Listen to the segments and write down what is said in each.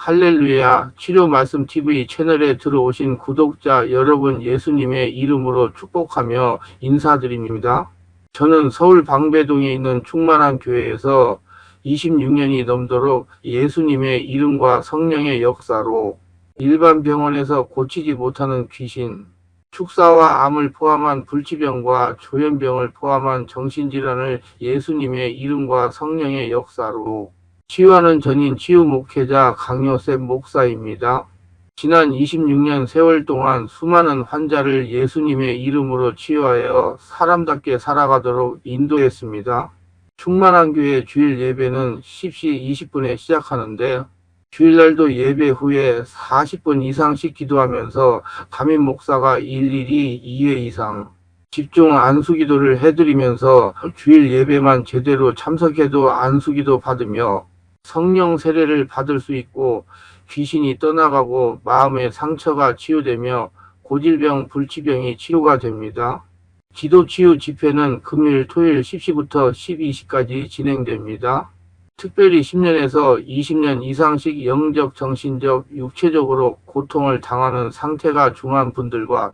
할렐루야, 치료 말씀 TV 채널에 들어오신 구독자 여러분 예수님의 이름으로 축복하며 인사드립니다. 저는 서울 방배동에 있는 충만한 교회에서 26년이 넘도록 예수님의 이름과 성령의 역사로 일반 병원에서 고치지 못하는 귀신, 축사와 암을 포함한 불치병과 조현병을 포함한 정신질환을 예수님의 이름과 성령의 역사로 치유하는 전인 치유 목회자 강요셉 목사입니다. 지난 26년 세월 동안 수많은 환자를 예수님의 이름으로 치유하여 사람답게 살아가도록 인도했습니다. 충만한 교회 주일 예배는 10시 20분에 시작하는데 주일날도 예배 후에 40분 이상씩 기도하면서 담임 목사가 일일이 2회 이상 집중 안수기도를 해드리면서 주일 예배만 제대로 참석해도 안수기도 받으며 성령 세례를 받을 수 있고 귀신이 떠나가고 마음의 상처가 치유되며 고질병, 불치병이 치유가 됩니다. 기도치유 집회는 금요일, 토요일 10시부터 12시까지 진행됩니다. 특별히 10년에서 20년 이상씩 영적, 정신적, 육체적으로 고통을 당하는 상태가 중한 분들과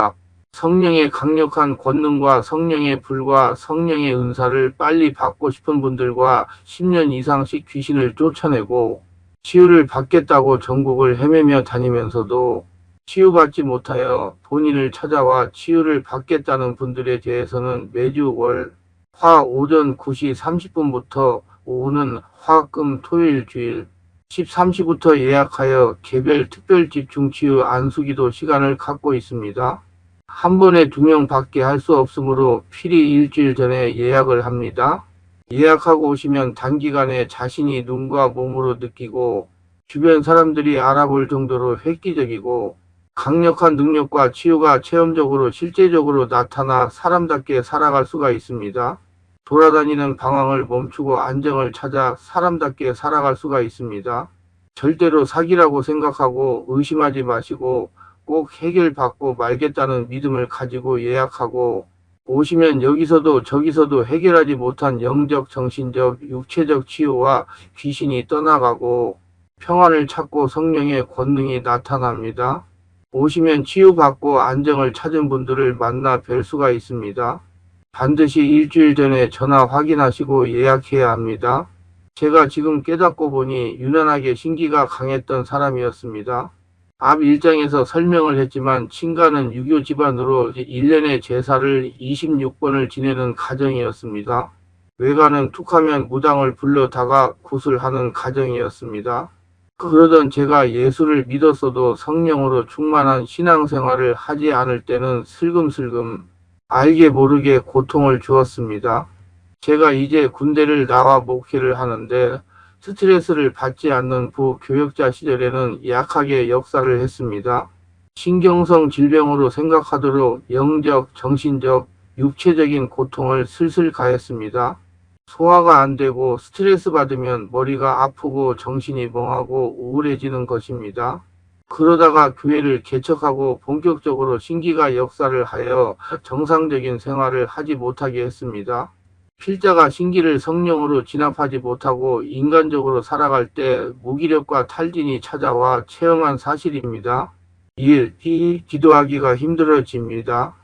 성령의 강력한 권능과 성령의 불과 성령의 은사를 빨리 받고 싶은 분들과 10년 이상씩 귀신을 쫓아내고 치유를 받겠다고 전국을 헤매며 다니면서도 치유받지 못하여 본인을 찾아와 치유를 받겠다는 분들에 대해서는 매주 월, 화 오전 9시 30분부터 오후는 화, 금, 토요일, 주일 13시부터 예약하여 개별 특별 집중치유 안수기도 시간을 갖고 있습니다. 한 번에 2명 밖에 할 수 없으므로 필히 일주일 전에 예약을 합니다. 예약하고 오시면 단기간에 자신이 눈과 몸으로 느끼고 주변 사람들이 알아볼 정도로 획기적이고 강력한 능력과 치유가 체험적으로 실제적으로 나타나 사람답게 살아갈 수가 있습니다. 돌아다니는 방황을 멈추고 안정을 찾아 사람답게 살아갈 수가 있습니다. 절대로 사기라고 생각하고 의심하지 마시고 꼭 해결받고 말겠다는 믿음을 가지고 예약하고 오시면 여기서도 저기서도 해결하지 못한 영적, 정신적, 육체적 치유와 귀신이 떠나가고 평안을 찾고 성령의 권능이 나타납니다. 오시면 치유받고 안정을 찾은 분들을 만나 뵐 수가 있습니다. 반드시 일주일 전에 전화 확인하시고 예약해야 합니다. 제가 지금 깨닫고 보니 유난하게 신기가 강했던 사람이었습니다. 앞 1장에서 설명을 했지만 친가는 유교 집안으로 1년의 제사를 26번을 지내는 가정이었습니다. 외가는 툭하면 무당을 불러다가 굿을 하는 가정이었습니다. 그러던 제가 예수를 믿었어도 성령으로 충만한 신앙생활을 하지 않을 때는 슬금슬금 알게 모르게 고통을 주었습니다. 제가 이제 군대를 나와 목회를 하는데 스트레스를 받지 않는 부교역자 시절에는 약하게 역사를 했습니다. 신경성 질병으로 생각하도록 영적, 정신적, 육체적인 고통을 슬슬 가했습니다. 소화가 안 되고 스트레스 받으면 머리가 아프고 정신이 멍하고 우울해지는 것입니다. 그러다가 교회를 개척하고 본격적으로 신기가 역사를 하여 정상적인 생활을 하지 못하게 했습니다. 필자가 신기를 성령으로 진압하지 못하고 인간적으로 살아갈 때 무기력과 탈진이 찾아와 체험한 사실입니다. 1. 기도하기가 힘들어집니다.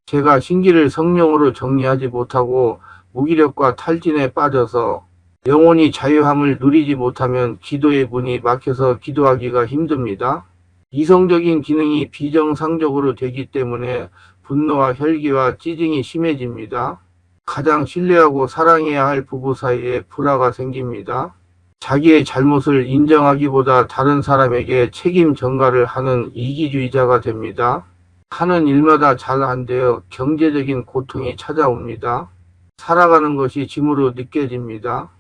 제가 신기를 성령으로 정리하지 못하고 무기력과 탈진에 빠져서 영혼이 자유함을 누리지 못하면 기도의 문이 막혀서 기도하기가 힘듭니다. 이성적인 기능이 비정상적으로 되기 때문에 분노와 혈기와 찌증이 심해집니다. 가장 신뢰하고 사랑해야 할 부부 사이에 불화가 생깁니다. 자기의 잘못을 인정하기보다 다른 사람에게 책임 전가를 하는 이기주의자가 됩니다. 하는 일마다 잘 안 되어 경제적인 고통이 찾아옵니다. 살아가는 것이 짐으로 느껴집니다.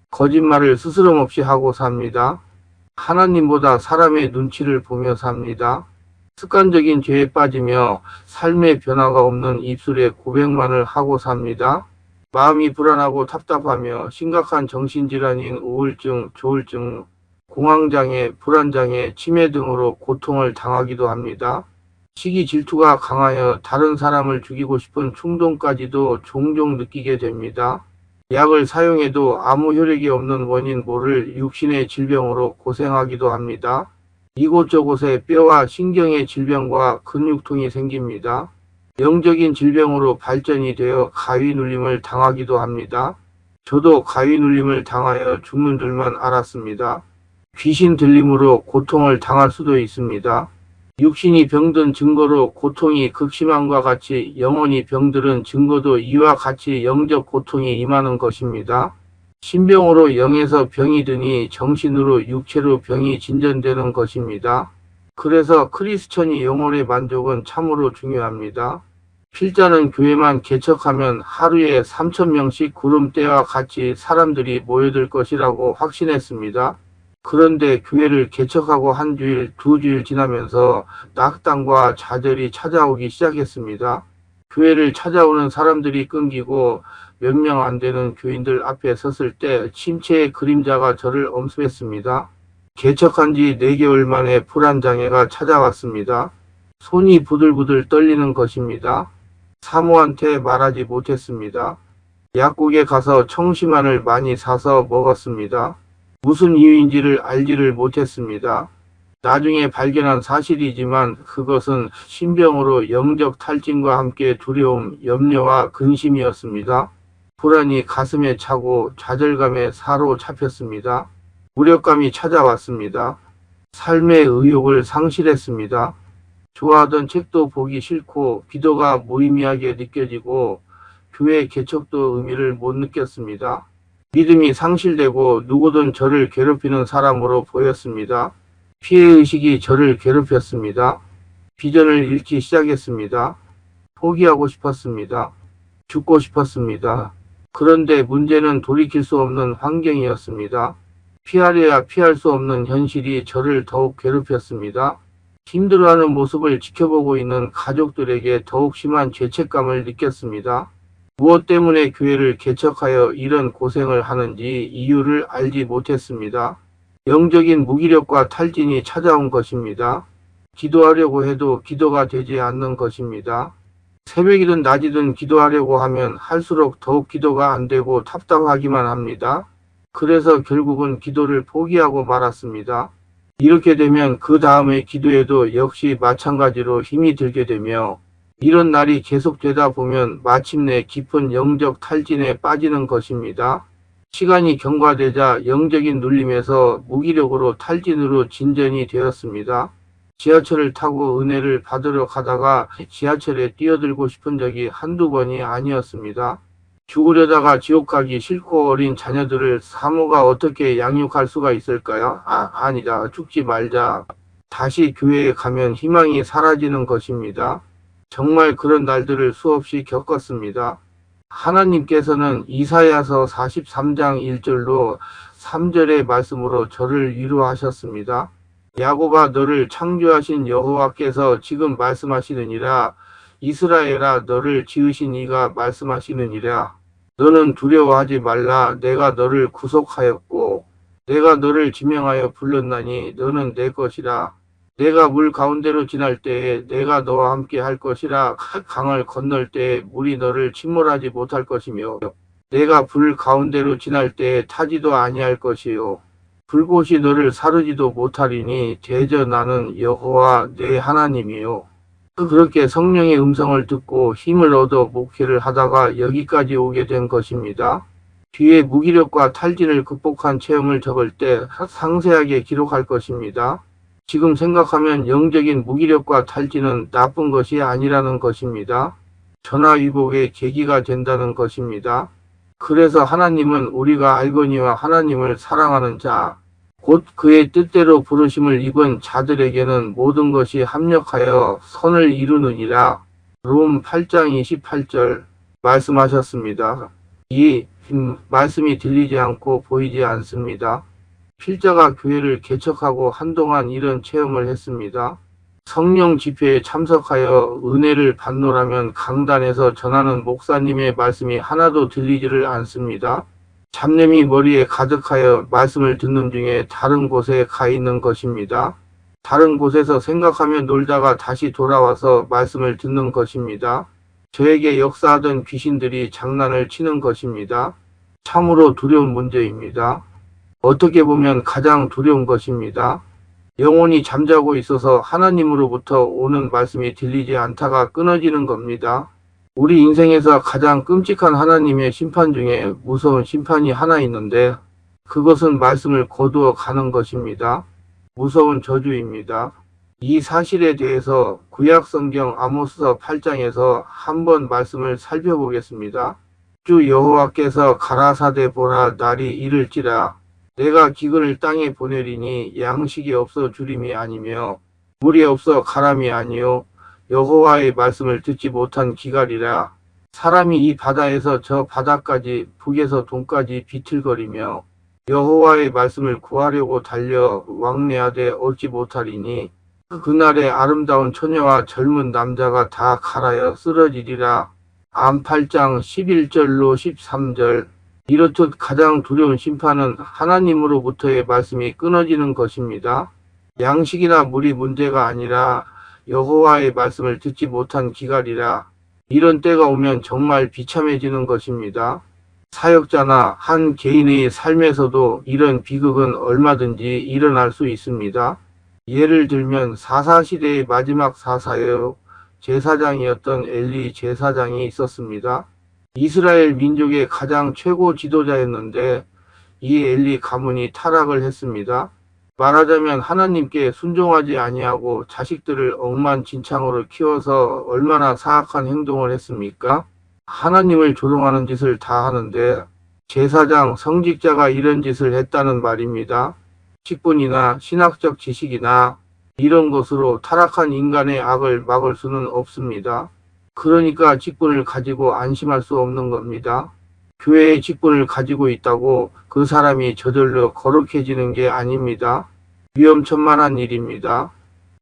거짓말을 스스럼없이 하고 삽니다. 하나님보다 사람의 눈치를 보며 삽니다. 습관적인 죄에 빠지며 삶의 변화가 없는 입술에 고백만을 하고 삽니다. 마음이 불안하고 답답하며 심각한 정신질환인 우울증, 조울증, 공황장애, 불안장애, 치매 등으로 고통을 당하기도 합니다. 시기 질투가 강하여 다른 사람을 죽이고 싶은 충동까지도 종종 느끼게 됩니다. 약을 사용해도 아무 효력이 없는 원인 모를 육신의 질병으로 고생하기도 합니다. 이곳저곳에 뼈와 신경의 질병과 근육통이 생깁니다. 영적인 질병으로 발전이 되어 가위 눌림을 당하기도 합니다. 저도 가위 눌림을 당하여 죽는 줄만 알았습니다. 귀신 들림으로 고통을 당할 수도 있습니다. 육신이 병든 증거로 고통이 극심함과 같이 영혼이 병들은 증거도 이와 같이 영적 고통이 임하는 것입니다. 신병으로 영에서 병이 드니 정신으로 육체로 병이 진전되는 것입니다. 그래서 크리스천이 영혼의 만족은 참으로 중요합니다. 필자는 교회만 개척하면 하루에 3,000명씩 구름대와 같이 사람들이 모여들 것이라고 확신했습니다. 그런데 교회를 개척하고 한 주일, 두 주일 지나면서 낙담과 좌절이 찾아오기 시작했습니다. 교회를 찾아오는 사람들이 끊기고 몇 명 안 되는 교인들 앞에 섰을 때 침체의 그림자가 저를 엄습했습니다. 개척한 지 4개월 만에 불안장애가 찾아왔습니다. 손이 부들부들 떨리는 것입니다. 사모한테 말하지 못했습니다. 약국에 가서 청심환을 많이 사서 먹었습니다. 무슨 이유인지를 알지를 못했습니다. 나중에 발견한 사실이지만 그것은 신병으로 영적 탈진과 함께 두려움, 염려와 근심이었습니다. 불안이 가슴에 차고 좌절감에 사로잡혔습니다. 무력감이 찾아왔습니다. 삶의 의욕을 상실했습니다. 좋아하던 책도 보기 싫고 기도가 무의미하게 느껴지고 교회 개척도 의미를 못 느꼈습니다. 믿음이 상실되고 누구든 저를 괴롭히는 사람으로 보였습니다. 피해의식이 저를 괴롭혔습니다. 비전을 잃기 시작했습니다. 포기하고 싶었습니다. 죽고 싶었습니다. 그런데 문제는 돌이킬 수 없는 환경이었습니다. 피하려야 피할 수 없는 현실이 저를 더욱 괴롭혔습니다. 힘들어하는 모습을 지켜보고 있는 가족들에게 더욱 심한 죄책감을 느꼈습니다. 무엇 때문에 교회를 개척하여 이런 고생을 하는지 이유를 알지 못했습니다. 영적인 무기력과 탈진이 찾아온 것입니다. 기도하려고 해도 기도가 되지 않는 것입니다. 새벽이든 낮이든 기도하려고 하면 할수록 더욱 기도가 안 되고 답답하기만 합니다. 그래서 결국은 기도를 포기하고 말았습니다. 이렇게 되면 그 다음에 기도에도 역시 마찬가지로 힘이 들게 되며 이런 날이 계속되다 보면 마침내 깊은 영적 탈진에 빠지는 것입니다. 시간이 경과되자 영적인 눌림에서 무기력으로 탈진으로 진전이 되었습니다. 지하철을 타고 은혜를 받으러 가다가 지하철에 뛰어들고 싶은 적이 한두 번이 아니었습니다. 죽으려다가 지옥 가기 싫고 어린 자녀들을 사모가 어떻게 양육할 수가 있을까요? 아니다. 죽지 말자. 다시 교회에 가면 희망이 사라지는 것입니다. 정말 그런 날들을 수없이 겪었습니다. 하나님께서는 이사야서 43장 1절로 3절의 말씀으로 저를 위로하셨습니다. 야곱아 너를 창조하신 여호와께서 지금 말씀하시느니라. 이스라엘아 너를 지으신 이가 말씀하시느니라. 너는 두려워하지 말라. 내가 너를 구속하였고 내가 너를 지명하여 불렀나니 너는 내 것이라. 내가 물 가운데로 지날 때에 내가 너와 함께 할 것이라. 강을 건널 때에 물이 너를 침몰하지 못할 것이며 내가 불 가운데로 지날 때에 타지도 아니할 것이요 불꽃이 너를 사르지도 못하리니 대저 나는 여호와 내 하나님이요. 그렇게 성령의 음성을 듣고 힘을 얻어 목회를 하다가 여기까지 오게 된 것입니다. 뒤에 무기력과 탈진을 극복한 체험을 적을 때 상세하게 기록할 것입니다. 지금 생각하면 영적인 무기력과 탈진은 나쁜 것이 아니라는 것입니다. 전화위복의 계기가 된다는 것입니다. 그래서 하나님은 우리가 알거니와 하나님을 사랑하는 자, 곧 그의 뜻대로 부르심을 입은 자들에게는 모든 것이 합력하여 선을 이루느니라. 롬 8장 28절 말씀하셨습니다. 이 말씀이 들리지 않고 보이지 않습니다. 필자가 교회를 개척하고 한동안 이런 체험을 했습니다. 성령 집회에 참석하여 은혜를 받노라면 강단에서 전하는 목사님의 말씀이 하나도 들리지를 않습니다. 잡념이 머리에 가득하여 말씀을 듣는 중에 다른 곳에 가 있는 것입니다. 다른 곳에서 생각하며 놀다가 다시 돌아와서 말씀을 듣는 것입니다. 저에게 역사하던 귀신들이 장난을 치는 것입니다. 참으로 두려운 문제입니다. 어떻게 보면 가장 두려운 것입니다. 영혼이 잠자고 있어서 하나님으로부터 오는 말씀이 들리지 않다가 끊어지는 겁니다. 우리 인생에서 가장 끔찍한 하나님의 심판 중에 무서운 심판이 하나 있는데 그것은 말씀을 거두어 가는 것입니다. 무서운 저주입니다. 이 사실에 대해서 구약성경 아모스서 8장에서 한번 말씀을 살펴보겠습니다. 주 여호와께서 가라사대 보라 날이 이를지라 내가 기근을 땅에 보내리니 양식이 없어 주림이 아니며 물이 없어 가람이 아니요 여호와의 말씀을 듣지 못한 기갈이라. 사람이 이 바다에서 저 바다까지 북에서 동까지 비틀거리며 여호와의 말씀을 구하려고 달려 왕래하되 얻지 못하리니 그날에 아름다운 처녀와 젊은 남자가 다 갈아여 쓰러지리라. 암 8장 11절로 13절. 이렇듯 가장 두려운 심판은 하나님으로부터의 말씀이 끊어지는 것입니다. 양식이나 물이 문제가 아니라 여호와의 말씀을 듣지 못한 기갈이라. 이런 때가 오면 정말 비참해지는 것입니다. 사역자나 한 개인의 삶에서도 이런 비극은 얼마든지 일어날 수 있습니다. 예를 들면 사사시대의 마지막 사사여 제사장이었던 엘리 제사장이 있었습니다. 이스라엘 민족의 가장 최고 지도자였는데 이 엘리 가문이 타락을 했습니다. 말하자면 하나님께 순종하지 아니하고 자식들을 억만진창으로 키워서 얼마나 사악한 행동을 했습니까? 하나님을 조롱하는 짓을 다 하는데 제사장, 성직자가 이런 짓을 했다는 말입니다. 직분이나 신학적 지식이나 이런 것으로 타락한 인간의 악을 막을 수는 없습니다. 그러니까 직분을 가지고 안심할 수 없는 겁니다. 교회의 직분을 가지고 있다고 그 사람이 저절로 거룩해지는 게 아닙니다. 위험천만한 일입니다.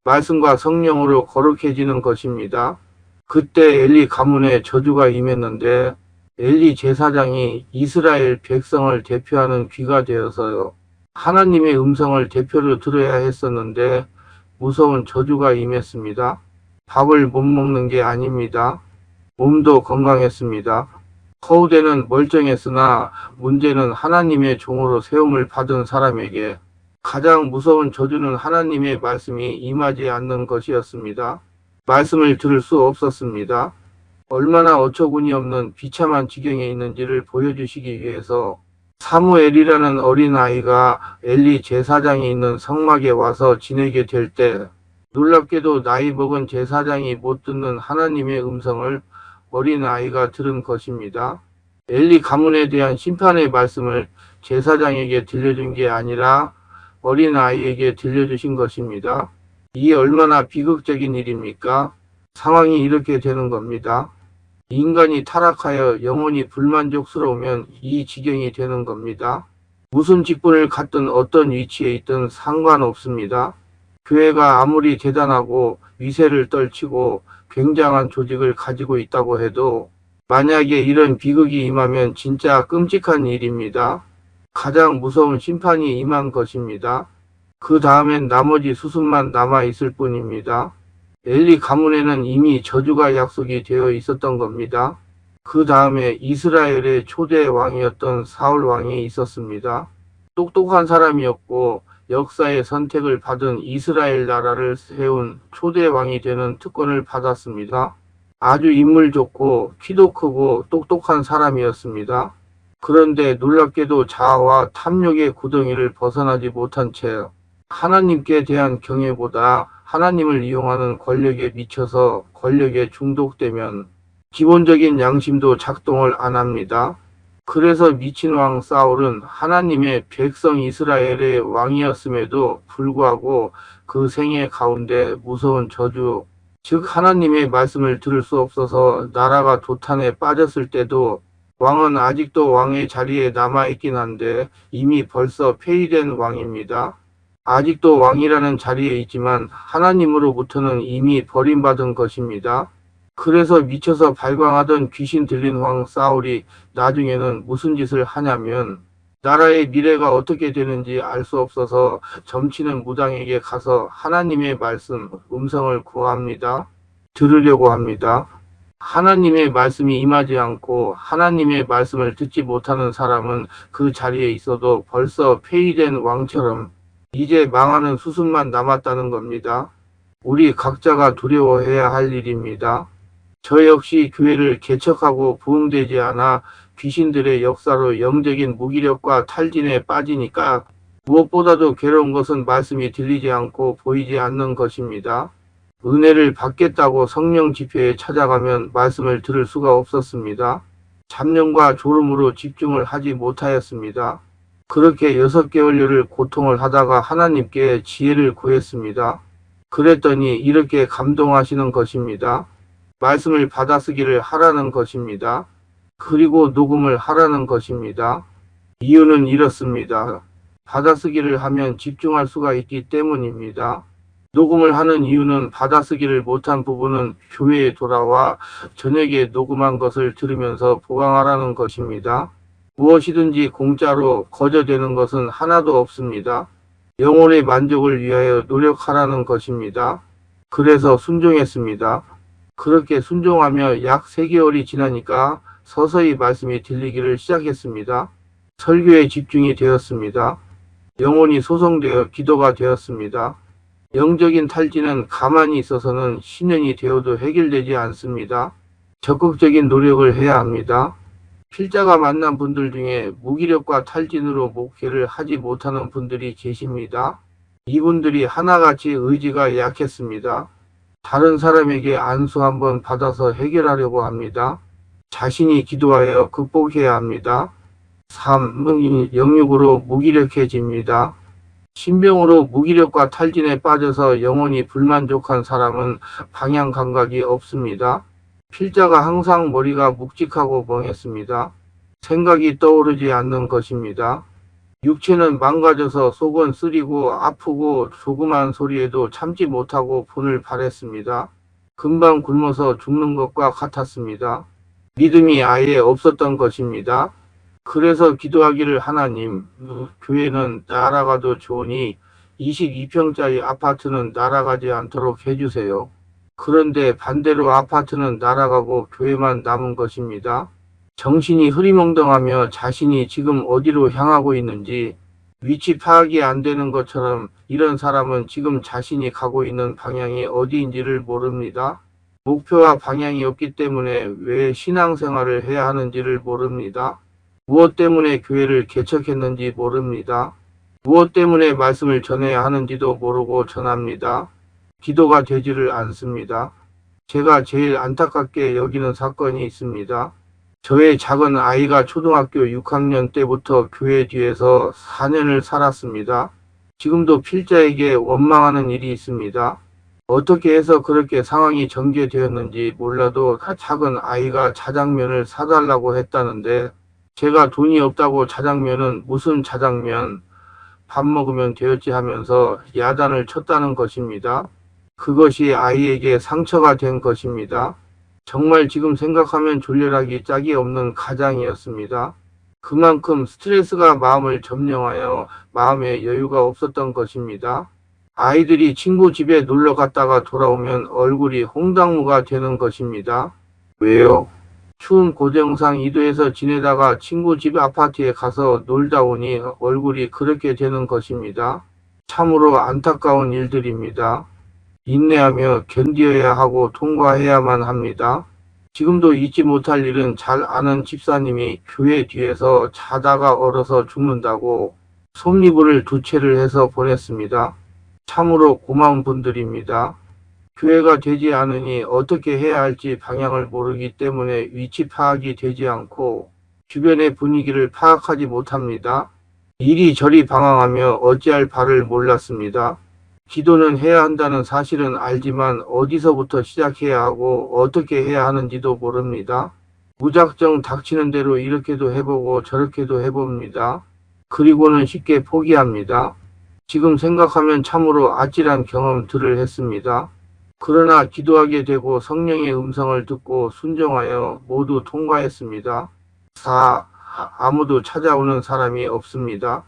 말씀과 성령으로 거룩해지는 것입니다. 그때 엘리 가문에 저주가 임했는데 엘리 제사장이 이스라엘 백성을 대표하는 귀가 되어서요. 하나님의 음성을 대표로 들어야 했었는데 무서운 저주가 임했습니다. 밥을 못 먹는 게 아닙니다. 몸도 건강했습니다. 허우대는 멀쩡했으나 문제는 하나님의 종으로 세움을 받은 사람에게 가장 무서운 저주는 하나님의 말씀이 임하지 않는 것이었습니다. 말씀을 들을 수 없었습니다. 얼마나 어처구니 없는 비참한 지경에 있는지를 보여주시기 위해서 사무엘이라는 어린아이가 엘리 제사장이 있는 성막에 와서 지내게 될 때 놀랍게도 나이 먹은 제사장이 못 듣는 하나님의 음성을 어린아이가 들은 것입니다. 엘리 가문에 대한 심판의 말씀을 제사장에게 들려준 게 아니라 어린아이에게 들려주신 것입니다. 이게 얼마나 비극적인 일입니까? 상황이 이렇게 되는 겁니다. 인간이 타락하여 영혼이 불만족스러우면 이 지경이 되는 겁니다. 무슨 직분을 갖든 어떤 위치에 있든 상관없습니다. 교회가 아무리 대단하고 위세를 떨치고 굉장한 조직을 가지고 있다고 해도 만약에 이런 비극이 임하면 진짜 끔찍한 일입니다. 가장 무서운 심판이 임한 것입니다. 그 다음엔 나머지 수순만 남아 있을 뿐입니다. 엘리 가문에는 이미 저주가 약속이 되어 있었던 겁니다. 그 다음에 이스라엘의 초대 왕이었던 사울 왕이 있었습니다. 똑똑한 사람이었고 역사의 선택을 받은 이스라엘 나라를 세운 초대 왕이 되는 특권을 받았습니다. 아주 인물 좋고 키도 크고 똑똑한 사람이었습니다. 그런데 놀랍게도 자아와 탐욕의 구덩이를 벗어나지 못한 채 하나님께 대한 경외보다 하나님을 이용하는 권력에 미쳐서 권력에 중독되면 기본적인 양심도 작동을 안 합니다. 그래서 미친 왕 사울은 하나님의 백성 이스라엘의 왕이었음에도 불구하고 그 생애 가운데 무서운 저주, 즉 하나님의 말씀을 들을 수 없어서 나라가 도탄에 빠졌을 때도 왕은 아직도 왕의 자리에 남아있긴 한데 이미 벌써 폐위된 왕입니다. 아직도 왕이라는 자리에 있지만 하나님으로부터는 이미 버림받은 것입니다. 그래서 미쳐서 발광하던 귀신 들린 왕 사울이 나중에는 무슨 짓을 하냐면 나라의 미래가 어떻게 되는지 알 수 없어서 점치는 무당에게 가서 하나님의 말씀, 음성을 구합니다. 들으려고 합니다. 하나님의 말씀이 임하지 않고 하나님의 말씀을 듣지 못하는 사람은 그 자리에 있어도 벌써 폐위된 왕처럼 이제 망하는 수순만 남았다는 겁니다. 우리 각자가 두려워해야 할 일입니다. 저 역시 교회를 개척하고 부흥되지 않아 귀신들의 역사로 영적인 무기력과 탈진에 빠지니까 무엇보다도 괴로운 것은 말씀이 들리지 않고 보이지 않는 것입니다. 은혜를 받겠다고 성령 집회에 찾아가면 말씀을 들을 수가 없었습니다. 잡념과 졸음으로 집중을 하지 못하였습니다. 그렇게 6개월여를 고통을 하다가 하나님께 지혜를 구했습니다. 그랬더니 이렇게 감동하시는 것입니다. 말씀을 받아쓰기를 하라는 것입니다. 그리고 녹음을 하라는 것입니다. 이유는 이렇습니다. 받아쓰기를 하면 집중할 수가 있기 때문입니다. 녹음을 하는 이유는 받아쓰기를 못한 부분은 교회에 돌아와 저녁에 녹음한 것을 들으면서 보강하라는 것입니다. 무엇이든지 공짜로 거저되는 것은 하나도 없습니다. 영혼의 만족을 위하여 노력하라는 것입니다. 그래서 순종했습니다. 그렇게 순종하며 약 3개월이 지나니까 서서히 말씀이 들리기를 시작했습니다. 설교에 집중이 되었습니다. 영혼이 소성되어 기도가 되었습니다. 영적인 탈진은 가만히 있어서는 10년이 되어도 해결되지 않습니다. 적극적인 노력을 해야 합니다. 필자가 만난 분들 중에 무기력과 탈진으로 목회를 하지 못하는 분들이 계십니다. 이분들이 하나같이 의지가 약했습니다. 다른 사람에게 안수 한번 받아서 해결하려고 합니다. 자신이 기도하여 극복해야 합니다. 3. 영육으로 무기력해집니다. 신병으로 무기력과 탈진에 빠져서 영혼이 불만족한 사람은 방향 감각이 없습니다. 필자가 항상 머리가 묵직하고 멍했습니다. 생각이 떠오르지 않는 것입니다. 육체는 망가져서 속은 쓰리고 아프고 조그만 소리에도 참지 못하고 분을 발했습니다. 금방 굶어서 죽는 것과 같았습니다. 믿음이 아예 없었던 것입니다. 그래서 기도하기를 하나님, 교회는 날아가도 좋으니 22평짜리 아파트는 날아가지 않도록 해주세요. 그런데 반대로 아파트는 날아가고 교회만 남은 것입니다. 정신이 흐리멍덩하며 자신이 지금 어디로 향하고 있는지 위치 파악이 안 되는 것처럼 이런 사람은 지금 자신이 가고 있는 방향이 어디인지를 모릅니다. 목표와 방향이 없기 때문에 왜 신앙생활을 해야 하는지를 모릅니다. 무엇 때문에 교회를 개척했는지 모릅니다. 무엇 때문에 말씀을 전해야 하는지도 모르고 전합니다. 기도가 되지를 않습니다. 제가 제일 안타깝게 여기는 사건이 있습니다. 저의 작은 아이가 초등학교 6학년 때부터 교회 뒤에서 4년을 살았습니다. 지금도 필자에게 원망하는 일이 있습니다. 어떻게 해서 그렇게 상황이 전개되었는지 몰라도 작은 아이가 자장면을 사달라고 했다는데 제가 돈이 없다고 자장면은 무슨 자장면, 밥 먹으면 되었지 하면서 야단을 쳤다는 것입니다. 그것이 아이에게 상처가 된 것입니다. 정말 지금 생각하면 졸렬하기 짝이 없는 가장이었습니다. 그만큼 스트레스가 마음을 점령하여 마음에 여유가 없었던 것입니다. 아이들이 친구 집에 놀러 갔다가 돌아오면 얼굴이 홍당무가 되는 것입니다. 왜요? 추운 고정상 2도에서 지내다가 친구 집 아파트에 가서 놀다 오니 얼굴이 그렇게 되는 것입니다. 참으로 안타까운 일들입니다. 인내하며 견디어야 하고 통과해야만 합니다. 지금도 잊지 못할 일은 잘 아는 집사님이 교회 뒤에서 자다가 얼어서 죽는다고 솜니부를 2채를 해서 보냈습니다. 참으로 고마운 분들입니다. 교회가 되지 않으니 어떻게 해야 할지 방향을 모르기 때문에 위치 파악이 되지 않고 주변의 분위기를 파악하지 못합니다. 이리저리 방황하며 어찌할 바를 몰랐습니다. 기도는 해야 한다는 사실은 알지만 어디서부터 시작해야 하고 어떻게 해야 하는지도 모릅니다. 무작정 닥치는 대로 이렇게도 해보고 저렇게도 해봅니다. 그리고는 쉽게 포기합니다. 지금 생각하면 참으로 아찔한 경험들을 했습니다. 그러나 기도하게 되고 성령의 음성을 듣고 순종하여 모두 통과했습니다. 4. 아무도 찾아오는 사람이 없습니다.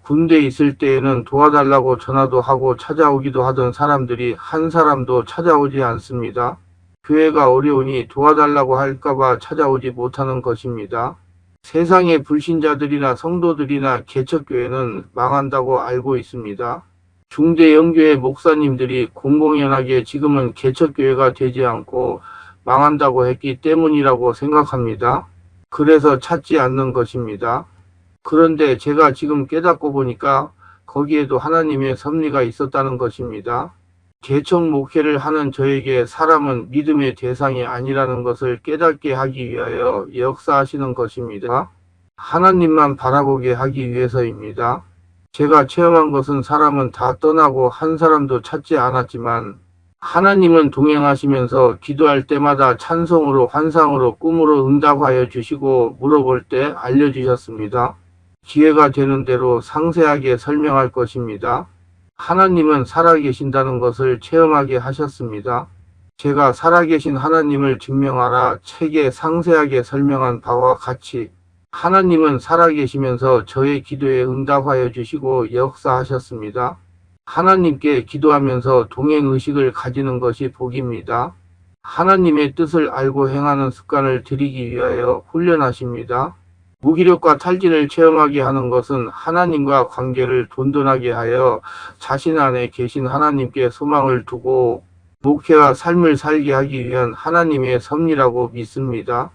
군대에 있을 때에는 도와달라고 전화도 하고 찾아오기도 하던 사람들이 한 사람도 찾아오지 않습니다. 교회가 어려우니 도와달라고 할까봐 찾아오지 못하는 것입니다. 세상의 불신자들이나 성도들이나 개척교회는 망한다고 알고 있습니다. 중대 영교회 목사님들이 공공연하게 지금은 개척교회가 되지 않고 망한다고 했기 때문이라고 생각합니다. 그래서 찾지 않는 것입니다. 그런데 제가 지금 깨닫고 보니까 거기에도 하나님의 섭리가 있었다는 것입니다. 개척 목회를 하는 저에게 사람은 믿음의 대상이 아니라는 것을 깨닫게 하기 위하여 역사하시는 것입니다. 하나님만 바라보게 하기 위해서입니다. 제가 체험한 것은 사람은 다 떠나고 한 사람도 찾지 않았지만 하나님은 동행하시면서 기도할 때마다 찬송으로 환상으로 꿈으로 응답하여 주시고 물어볼 때 알려주셨습니다. 기회가 되는 대로 상세하게 설명할 것입니다. 하나님은 살아계신다는 것을 체험하게 하셨습니다. 제가 살아계신 하나님을 증명하라 책에 상세하게 설명한 바와 같이 하나님은 살아계시면서 저의 기도에 응답하여 주시고 역사하셨습니다. 하나님께 기도하면서 동행의식을 가지는 것이 복입니다. 하나님의 뜻을 알고 행하는 습관을 들이기 위하여 훈련하십니다. 무기력과 탈진을 체험하게 하는 것은 하나님과 관계를 돈돈하게 하여 자신 안에 계신 하나님께 소망을 두고 목회와 삶을 살게 하기 위한 하나님의 섭리라고 믿습니다.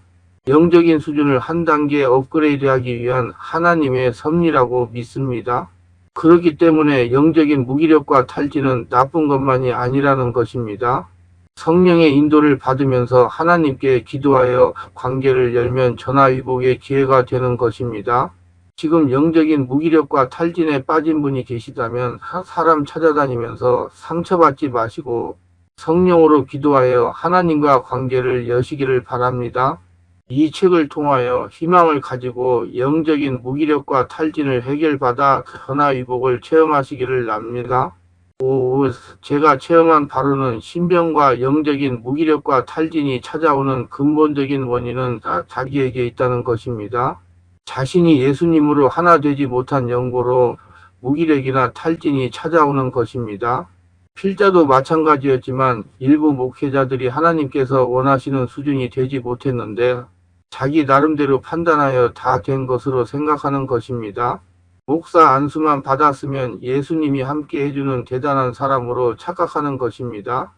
영적인 수준을 한 단계 업그레이드하기 위한 하나님의 섭리라고 믿습니다. 그렇기 때문에 영적인 무기력과 탈진은 나쁜 것만이 아니라는 것입니다. 성령의 인도를 받으면서 하나님께 기도하여 관계를 열면 전화위복의 기회가 되는 것입니다. 지금 영적인 무기력과 탈진에 빠진 분이 계시다면 사람 찾아다니면서 상처받지 마시고 성령으로 기도하여 하나님과 관계를 여시기를 바랍니다. 이 책을 통하여 희망을 가지고 영적인 무기력과 탈진을 해결받아 전화위복을 체험하시기를 납니다. 제가 체험한 바로는 신병과 영적인 무기력과 탈진이 찾아오는 근본적인 원인은 자기에게 있다는 것입니다. 자신이 예수님으로 하나 되지 못한 영고로 무기력이나 탈진이 찾아오는 것입니다. 필자도 마찬가지였지만 일부 목회자들이 하나님께서 원하시는 수준이 되지 못했는데 자기 나름대로 판단하여 다 된 것으로 생각하는 것입니다. 목사 안수만 받았으면 예수님이 함께 해주는 대단한 사람으로 착각하는 것입니다.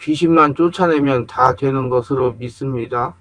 귀신만 쫓아내면 다 되는 것으로 믿습니다.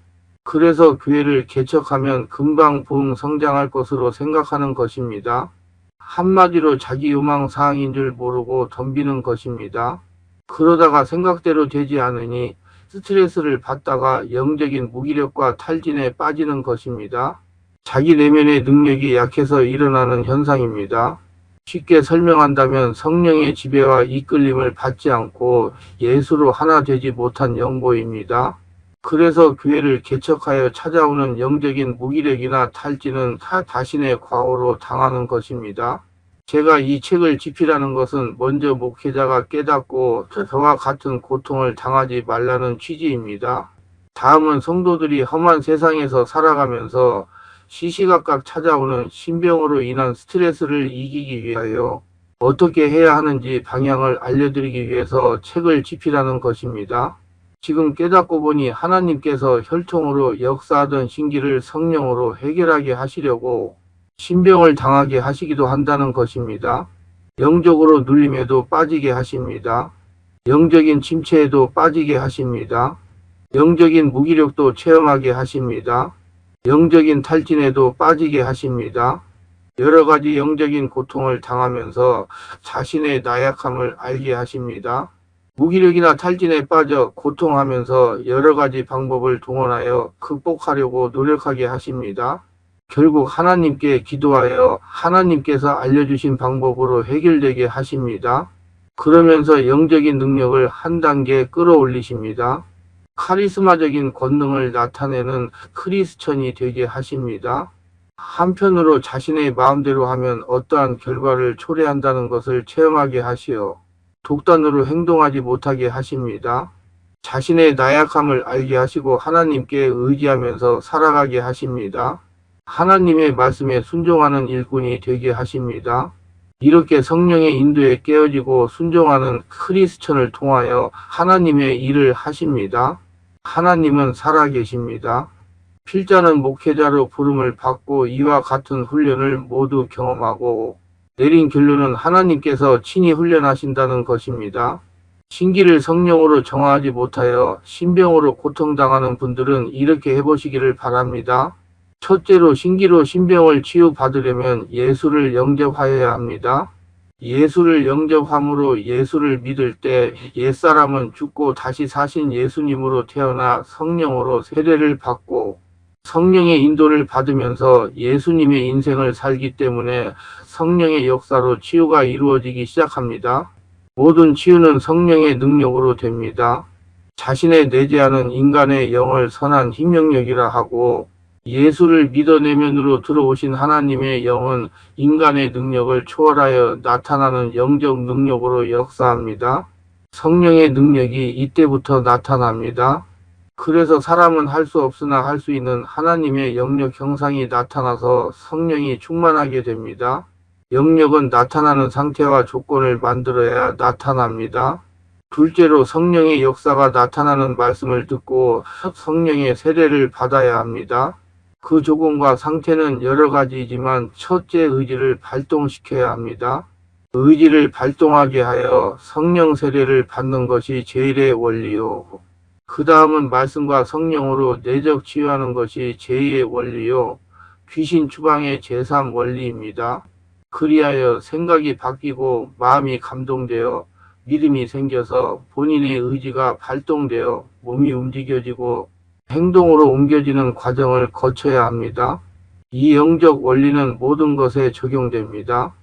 그래서 교회를 개척하면 금방 부흥 성장할 것으로 생각하는 것입니다. 한마디로 자기 요망 사항인 줄 모르고 덤비는 것입니다. 그러다가 생각대로 되지 않으니 스트레스를 받다가 영적인 무기력과 탈진에 빠지는 것입니다. 자기 내면의 능력이 약해서 일어나는 현상입니다. 쉽게 설명한다면 성령의 지배와 이끌림을 받지 않고 예수로 하나 되지 못한 영고입니다. 그래서 교회를 개척하여 찾아오는 영적인 무기력이나 탈진은 자신의 과오로 당하는 것입니다. 제가 이 책을 집필하는 것은 먼저 목회자가 깨닫고 저와 같은 고통을 당하지 말라는 취지입니다. 다음은 성도들이 험한 세상에서 살아가면서 시시각각 찾아오는 신병으로 인한 스트레스를 이기기 위하여 어떻게 해야 하는지 방향을 알려드리기 위해서 책을 집필하는 것입니다. 지금 깨닫고 보니 하나님께서 혈통으로 역사하던 신기를 성령으로 해결하게 하시려고 신병을 당하게 하시기도 한다는 것입니다. 영적으로 눌림에도 빠지게 하십니다. 영적인 침체에도 빠지게 하십니다. 영적인 무기력도 체험하게 하십니다. 영적인 탈진에도 빠지게 하십니다. 여러 가지 영적인 고통을 당하면서 자신의 나약함을 알게 하십니다. 무기력이나 탈진에 빠져 고통하면서 여러 가지 방법을 동원하여 극복하려고 노력하게 하십니다. 결국 하나님께 기도하여 하나님께서 알려주신 방법으로 해결되게 하십니다. 그러면서 영적인 능력을 한 단계 끌어올리십니다. 카리스마적인 권능을 나타내는 크리스천이 되게 하십니다. 한편으로 자신의 마음대로 하면 어떠한 결과를 초래한다는 것을 체험하게 하시어 독단으로 행동하지 못하게 하십니다. 자신의 나약함을 알게 하시고 하나님께 의지하면서 살아가게 하십니다. 하나님의 말씀에 순종하는 일꾼이 되게 하십니다. 이렇게 성령의 인도에 깨어지고 순종하는 크리스천을 통하여 하나님의 일을 하십니다. 하나님은 살아계십니다. 필자는 목회자로 부름을 받고 이와 같은 훈련을 모두 경험하고 내린 결론은 하나님께서 친히 훈련하신다는 것입니다. 신기를 성령으로 정하지 못하여 신병으로 고통당하는 분들은 이렇게 해보시기를 바랍니다. 첫째로 신기로 신병을 치유받으려면 예수를 영접하여야 합니다. 예수를 영접함으로 예수를 믿을 때 옛사람은 죽고 다시 사신 예수님으로 태어나 성령으로 세례를 받고 성령의 인도를 받으면서 예수님의 인생을 살기 때문에 성령의 역사로 치유가 이루어지기 시작합니다. 모든 치유는 성령의 능력으로 됩니다. 자신의 내재하는 인간의 영을 선한 힘영역이라 하고 예수를 믿어 내면으로 들어오신 하나님의 영은 인간의 능력을 초월하여 나타나는 영적 능력으로 역사합니다. 성령의 능력이 이때부터 나타납니다. 그래서 사람은 할 수 없으나 할 수 있는 하나님의 영역 형상이 나타나서 성령이 충만하게 됩니다. 영역은 나타나는 상태와 조건을 만들어야 나타납니다. 둘째로 성령의 역사가 나타나는 말씀을 듣고 성령의 세례를 받아야 합니다. 그 조건과 상태는 여러 가지이지만 첫째 의지를 발동시켜야 합니다. 의지를 발동하게 하여 성령 세례를 받는 것이 제일의 원리요. 그 다음은 말씀과 성령으로 내적 치유하는 것이 제2의 원리요. 귀신 추방의 제3 원리입니다. 그리하여 생각이 바뀌고 마음이 감동되어 믿음이 생겨서 본인의 의지가 발동되어 몸이 움직여지고 행동으로 옮겨지는 과정을 거쳐야 합니다. 이 영적 원리는 모든 것에 적용됩니다.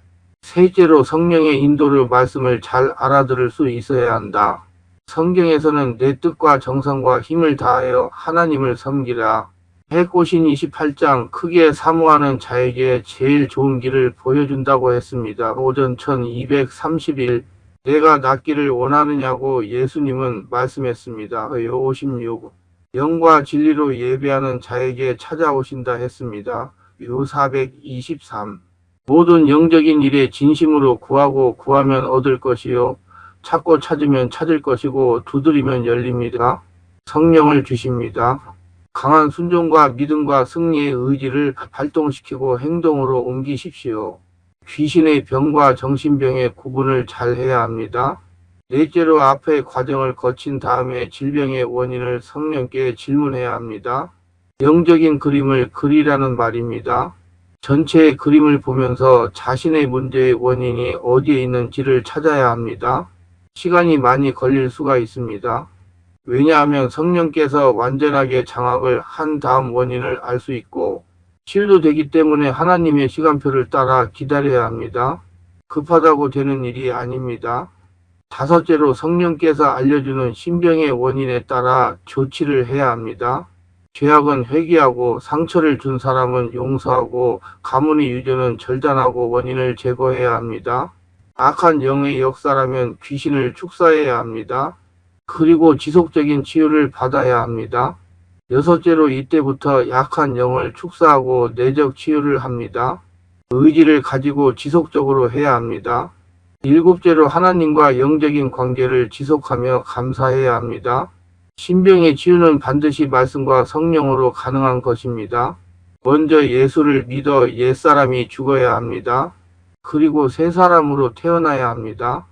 셋째로 성령의 인도를 말씀을 잘 알아들을 수 있어야 한다. 성경에서는 내 뜻과 정성과 힘을 다하여 하나님을 섬기라. 해꽃인 28장 크게 사모하는 자에게 제일 좋은 길을 보여준다고 했습니다. 오전 1230일 내가 낫기를 원하느냐고 예수님은 말씀했습니다. 56 영과 진리로 예배하는 자에게 찾아오신다 했습니다. 요 423 모든 영적인 일에 진심으로 구하고 구하면 얻을 것이요 찾고 찾으면 찾을 것이고 두드리면 열립니다. 성령을 주십니다. 강한 순종과 믿음과 승리의 의지를 발동시키고 행동으로 옮기십시오. 귀신의 병과 정신병의 구분을 잘 해야 합니다. 넷째로 앞의 과정을 거친 다음에 질병의 원인을 성령께 질문해야 합니다. 영적인 그림을 그리라는 말입니다. 전체의 그림을 보면서 자신의 문제의 원인이 어디에 있는지를 찾아야 합니다. 시간이 많이 걸릴 수가 있습니다. 왜냐하면 성령께서 완전하게 장악을 한 다음 원인을 알 수 있고 치유되기 때문에 하나님의 시간표를 따라 기다려야 합니다. 급하다고 되는 일이 아닙니다. 다섯째로 성령께서 알려주는 신병의 원인에 따라 조치를 해야 합니다. 죄악은 회개하고 상처를 준 사람은 용서하고 가문의 유전은 절단하고 원인을 제거해야 합니다. 악한 영의 역사라면 귀신을 축사해야 합니다. 그리고 지속적인 치유를 받아야 합니다. 여섯째로 이때부터 약한 영을 축사하고 내적 치유를 합니다. 의지를 가지고 지속적으로 해야 합니다. 일곱째로 하나님과 영적인 관계를 지속하며 감사해야 합니다. 신병의 치유는 반드시 말씀과 성령으로 가능한 것입니다. 먼저 예수를 믿어 옛사람이 죽어야 합니다. 그리고 새 사람으로 태어나야 합니다.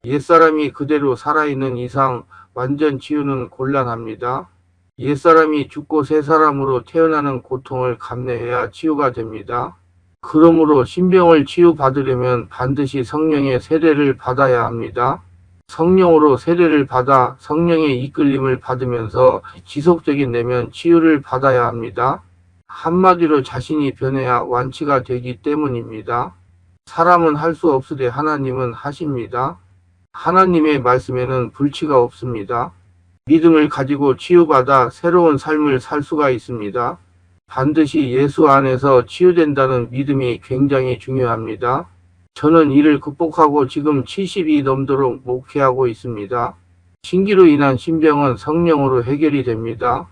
옛사람이 그대로 살아있는 이상 완전 치유는 곤란합니다. 옛사람이 죽고 새 사람으로 태어나는 고통을 감내해야 치유가 됩니다. 그러므로 신병을 치유받으려면 반드시 성령의 세례를 받아야 합니다. 성령으로 세례를 받아 성령의 이끌림을 받으면서 지속적인 내면 치유를 받아야 합니다. 한마디로 자신이 변해야 완치가 되기 때문입니다. 사람은 할 수 없으되 하나님은 하십니다. 하나님의 말씀에는 불치가 없습니다. 믿음을 가지고 치유받아 새로운 삶을 살 수가 있습니다. 반드시 예수 안에서 치유된다는 믿음이 굉장히 중요합니다. 저는 이를 극복하고 지금 70이 넘도록 목회하고 있습니다. 신기로 인한 신병은 성령으로 해결이 됩니다.